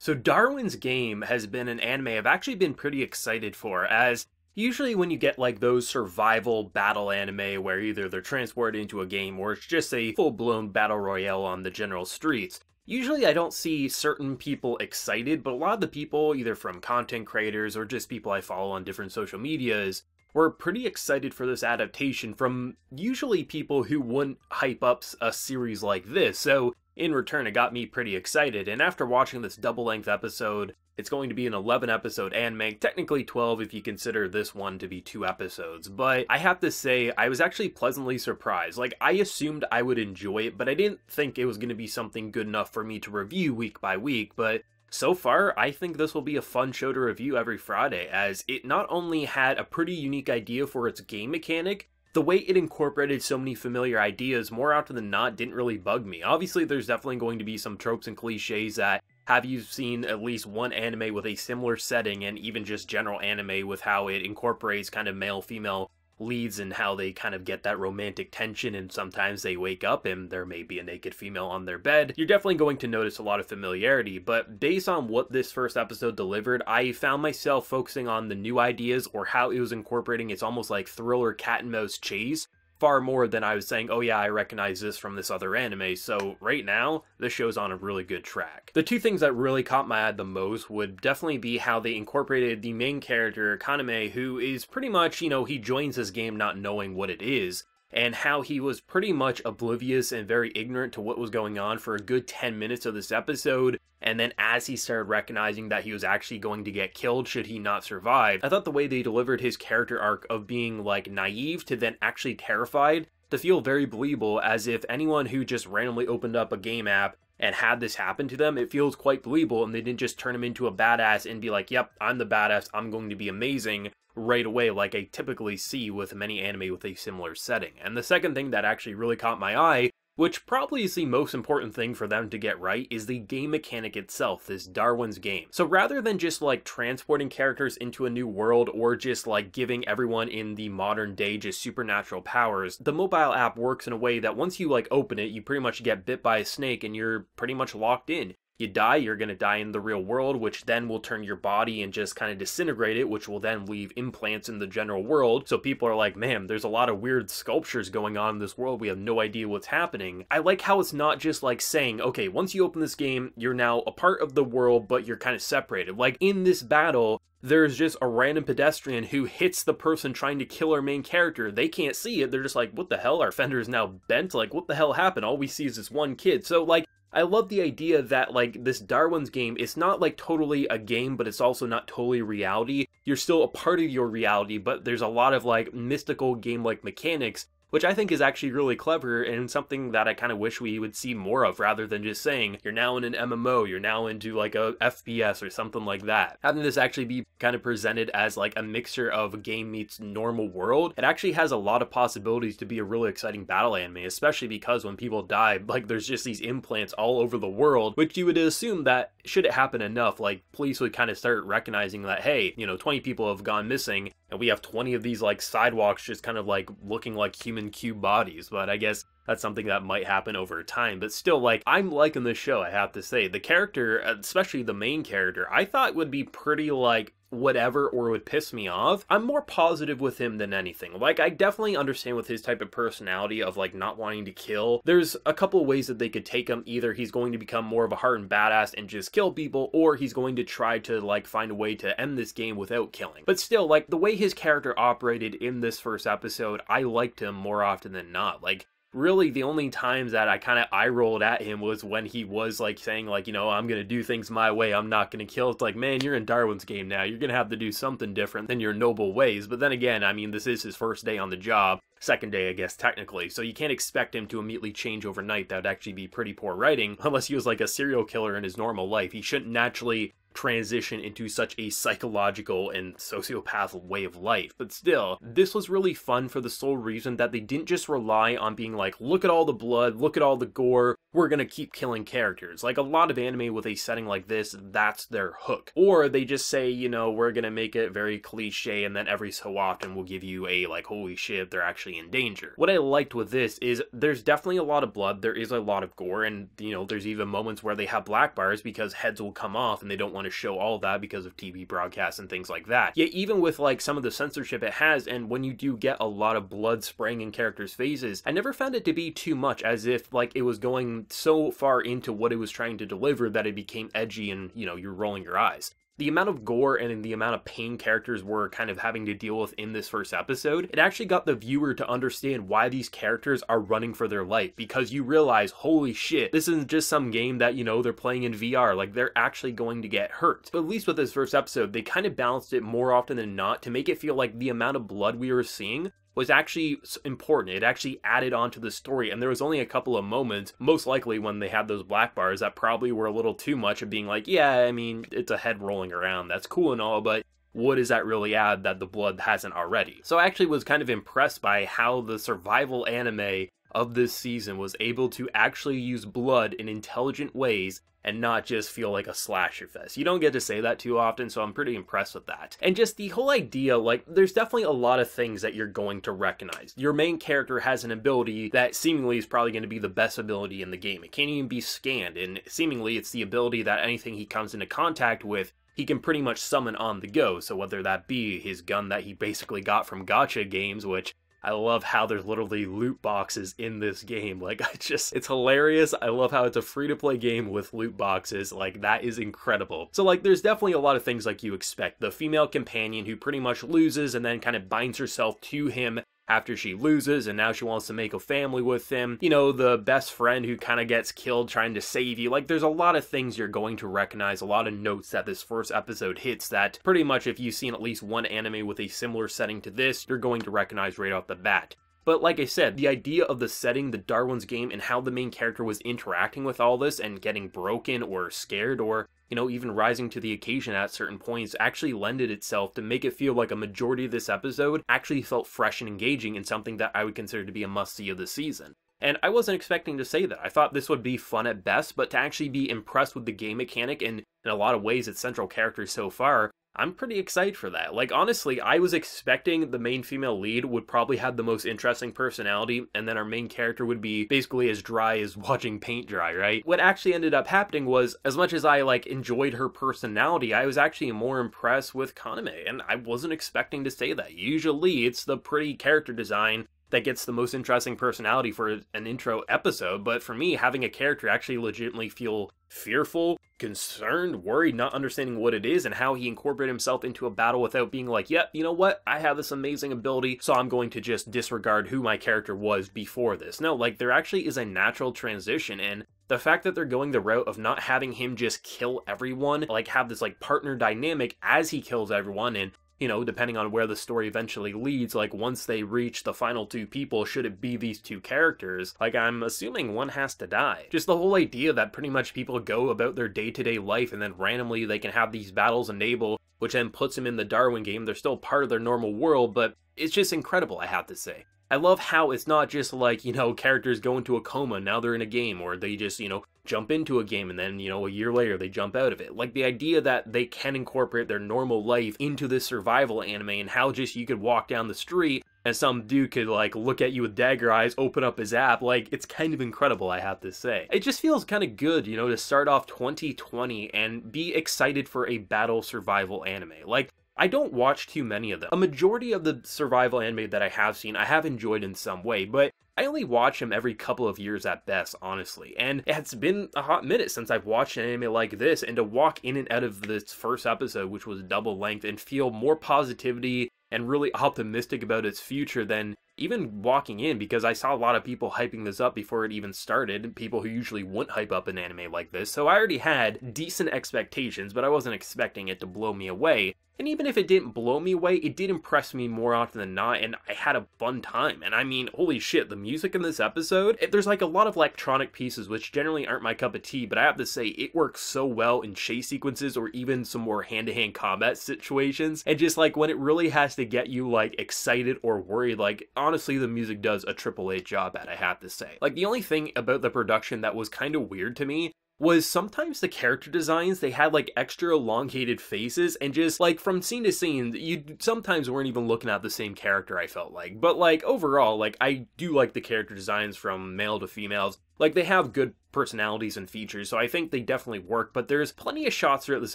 So Darwin's Game has been an anime I've actually been pretty excited for, as usually when you get like those survival battle anime where either they're transported into a game or it's just a full-blown battle royale on the general streets, usually I don't see certain people excited, but a lot of the people, either from content creators or just people I follow on different social medias, were pretty excited for this adaptation from usually people who wouldn't hype up a series like this. So in return, it got me pretty excited, and after watching this double-length episode, it's going to be an 11-episode anime, technically 12 if you consider this one to be 2 episodes, but I have to say, I was actually pleasantly surprised. Like, I assumed I would enjoy it, but I didn't think it was going to be something good enough for me to review week by week, but so far, I think this will be a fun show to review every Friday, as it not only had a pretty unique idea for its game mechanic, the way it incorporated so many familiar ideas, more often than not, didn't really bug me. Obviously, there's definitely going to be some tropes and cliches that have you seen at least one anime with a similar setting, and even just general anime with how it incorporates kind of male-female leads and how they kind of get that romantic tension, and sometimes they wake up and there may be a naked female on their bed. You're definitely going to notice a lot of familiarity, but based on what this first episode delivered, I found myself focusing on the new ideas or how it was incorporating its almost like thriller cat and mouse chase far more than I was saying, oh yeah, I recognize this from this other anime. So right now, this show's on a really good track. The two things that really caught my eye the most would definitely be how they incorporated the main character, Kaname, who is pretty much, you know, he joins this game not knowing what it is, and how he was pretty much oblivious and very ignorant to what was going on for a good 10 minutes of this episode, and then as he started recognizing that he was actually going to get killed should he not survive, I thought the way they delivered his character arc of being like naive to then actually terrified to feel very believable, as if anyone who just randomly opened up a game app and had this happen to them, it feels quite believable, and they didn't just turn him into a badass and be like, yep, I'm the badass, I'm going to be amazing right away, like I typically see with many anime with a similar setting. And the second thing that actually really caught my eye, which probably is the most important thing for them to get right, is the game mechanic itself, this Darwin's Game. So rather than just like transporting characters into a new world or just like giving everyone in the modern day just supernatural powers, the mobile app works in a way that once you like open it, you pretty much get bit by a snake and you're pretty much locked in. You die, you're going to die in the real world, which then will turn your body and just kind of disintegrate it, which will then leave implants in the general world. So people are like, man, there's a lot of weird sculptures going on in this world. We have no idea what's happening. I like how it's not just like saying, okay, once you open this game, you're now a part of the world, but you're kind of separated. Like in this battle, there's just a random pedestrian who hits the person trying to kill our main character. They can't see it. They're just like, what the hell? Our fender is now bent. Like, what the hell happened? All we see is this one kid. So like, I love the idea that, like, this Darwin's Game, it's not, like, totally a game, but it's also not totally reality. You're still a part of your reality, but there's a lot of, like, mystical game-like mechanics, which I think is actually really clever and something that I kind of wish we would see more of, rather than just saying, you're now in an MMO, you're now into, like, a FPS or something like that. Having this actually be kind of presented as, like, a mixture of game meets normal world, it actually has a lot of possibilities to be a really exciting battle anime, especially because when people die, like, there's just these implants all over the world, which you would assume that, should it happen enough, like, police would kind of start recognizing that, hey, you know, 20 people have gone missing, and we have 20 of these, like, sidewalks just kind of, like, looking like human cube bodies. But I guess that's something that might happen over time. But still, like, I'm liking this show, I have to say. The character, especially the main character, I thought would be pretty, like, whatever or would piss me off. I'm more positive with him than anything. Like, I definitely understand with his type of personality of, like, not wanting to kill. There's a couple of ways that they could take him. Either he's going to become more of a hardened badass and just kill people, or he's going to try to, like, find a way to end this game without killing. But still, like, the way his character operated in this first episode, I liked him more often than not. Like, really, the only times that I kind of eye-rolled at him was when he was, like, saying, like, you know, I'm gonna do things my way, I'm not gonna kill. It's like, man, you're in Darwin's Game now. You're gonna have to do something different than your noble ways. But then again, I mean, this is his first day on the job. Second day, I guess, technically. So you can't expect him to immediately change overnight. That would actually be pretty poor writing, unless he was, like, a serial killer in his normal life. He shouldn't naturally transition into such a psychological and sociopath way of life. But still, this was really fun for the sole reason that they didn't just rely on being like, look at all the blood, look at all the gore, we're gonna keep killing characters. Like a lot of anime with a setting like this, that's their hook. Or they just say, you know, we're gonna make it very cliche, and then every so often we'll give you a like, holy shit, they're actually in danger. What I liked with this is there's definitely a lot of blood, there is a lot of gore, and you know, there's even moments where they have black bars because heads will come off and they don't want to show all of that because of TV broadcasts and things like that. Yet even with like some of the censorship it has, and when you do get a lot of blood spraying in characters' faces, I never found it to be too much, as if like it was going so far into what it was trying to deliver that it became edgy and, you know, you're rolling your eyes. The amount of gore and the amount of pain characters were kind of having to deal with in this first episode, it actually got the viewer to understand why these characters are running for their life, because you realize, holy shit, this isn't just some game that, you know, they're playing in VR, like they're actually going to get hurt. But at least with this first episode, they kind of balanced it more often than not to make it feel like the amount of blood we were seeing was actually important. It actually added on to the story, and there was only a couple of moments, most likely when they had those black bars, that probably were a little too much of being like, yeah, I mean, it's a head rolling around, that's cool and all, but what does that really add that the blood hasn't already? So I actually was kind of impressed by how the survival anime of this season was able to actually use blood in intelligent ways and not just feel like a slasher fest. You don't get to say that too often, so I'm pretty impressed with that. And just the whole idea, like, there's definitely a lot of things that you're going to recognize. Your main character has an ability that seemingly is probably going to be the best ability in the game. It can't even be scanned, and seemingly it's the ability that anything he comes into contact with, he can pretty much summon on the go. So whether that be his gun that he basically got from gacha games, which I love how there's literally loot boxes in this game. Like, it's hilarious. I love how it's a free-to-play game with loot boxes. Like, that is incredible. So, like, there's definitely a lot of things like you expect. The female companion who pretty much loses and then kind of binds herself to him after she loses, and now she wants to make a family with him. You know, the best friend who kind of gets killed trying to save you. Like, there's a lot of things you're going to recognize, a lot of notes that this first episode hits that pretty much if you've seen at least one anime with a similar setting to this, you're going to recognize right off the bat. But like I said, the idea of the setting, the Darwin's game, and how the main character was interacting with all this and getting broken or scared or, you know, even rising to the occasion at certain points actually lended itself to make it feel like a majority of this episode actually felt fresh and engaging and something that I would consider to be a must-see of the season. And I wasn't expecting to say that. I thought this would be fun at best, but to actually be impressed with the game mechanic and in a lot of ways its central characters so far, I'm pretty excited for that. Like, honestly, I was expecting the main female lead would probably have the most interesting personality, and then our main character would be basically as dry as watching paint dry, right? What actually ended up happening was, as much as I, like, enjoyed her personality, I was actually more impressed with Kaname, and I wasn't expecting to say that. Usually, it's the pretty character design that gets the most interesting personality for an intro episode, but for me, having a character actually legitimately feel fearful, concerned, worried, not understanding what it is and how he incorporated himself into a battle without being like, yep, you know what, I have this amazing ability, so I'm going to just disregard who my character was before this. No, like, there actually is a natural transition, and the fact that they're going the route of not having him just kill everyone, like have this like partner dynamic as he kills everyone, and you know, depending on where the story eventually leads, like once they reach the final two people, should it be these two characters, like I'm assuming one has to die. Just the whole idea that pretty much people go about their day-to-day life and then randomly they can have these battles enable, which then puts them in the Darwin game. They're still part of their normal world, but it's just incredible, I have to say. I love how it's not just like, you know, characters go into a coma, now they're in a game, or they just, you know, jump into a game and then, you know, a year later they jump out of it. Like, the idea that they can incorporate their normal life into this survival anime, and how just you could walk down the street and some dude could, like, look at you with dagger eyes, open up his app, like, it's kind of incredible, I have to say. It just feels kind of good, you know, to start off 2020 and be excited for a battle survival anime. Like, I don't watch too many of them. A majority of the survival anime that I have seen, I have enjoyed in some way, but I only watch them every couple of years at best, honestly. And it's been a hot minute since I've watched an anime like this, and to walk in and out of this first episode, which was double length, and feel more positivity and really optimistic about its future than even walking in, because I saw a lot of people hyping this up before it even started, people who usually wouldn't hype up an anime like this, so I already had decent expectations, but I wasn't expecting it to blow me away. And even if it didn't blow me away, it did impress me more often than not, and I had a fun time. And I mean, holy shit, the music in this episode, there's like a lot of electronic pieces, which generally aren't my cup of tea, but I have to say, it works so well in chase sequences or even some more hand-to-hand combat situations. And just like when it really has to get you like excited or worried, like honestly, the music does a AAA job at, I have to say. Like the only thing about the production that was kind of weird to me was sometimes the character designs, they had like extra elongated faces, and just like from scene to scene, you sometimes weren't even looking at the same character, I felt like. But like overall, like I do like the character designs from male to females. Like they have good personalities and features, so I think they definitely work, but there's plenty of shots throughout this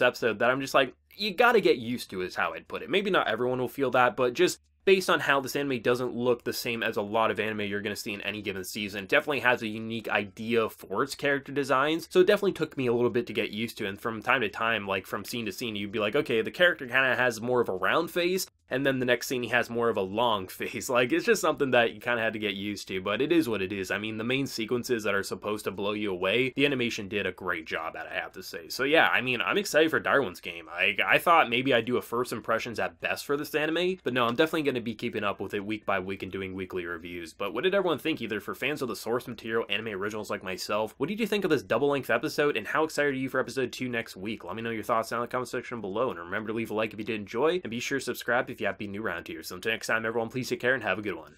episode that I'm just like, you gotta get used to is how I'd put it. Maybe not everyone will feel that, but just based on how this anime doesn't look the same as a lot of anime you're going to see in any given season, it definitely has a unique idea for its character designs, so it definitely took me a little bit to get used to, and from time to time, like from scene to scene, you'd be like, okay, the character kind of has more of a round face, and then the next scene he has more of a long face. Like, it's just something that you kind of had to get used to, but it is what it is. I mean, the main sequences that are supposed to blow you away, the animation did a great job at, I have to say. So yeah, I mean, I'm excited for Darwin's game. I thought maybe I'd do a first impressions at best for this anime, but no, I'm definitely going to be keeping up with it week by week and doing weekly reviews. But what did everyone think, either for fans of the source material, anime originals like myself? What did you think of this double-length episode, and how excited are you for episode 2 next week? Let me know your thoughts down in the comment section below, and remember to leave a like if you did enjoy, and be sure to subscribe if you have been new around here. So until next time, everyone, please take care and have a good one.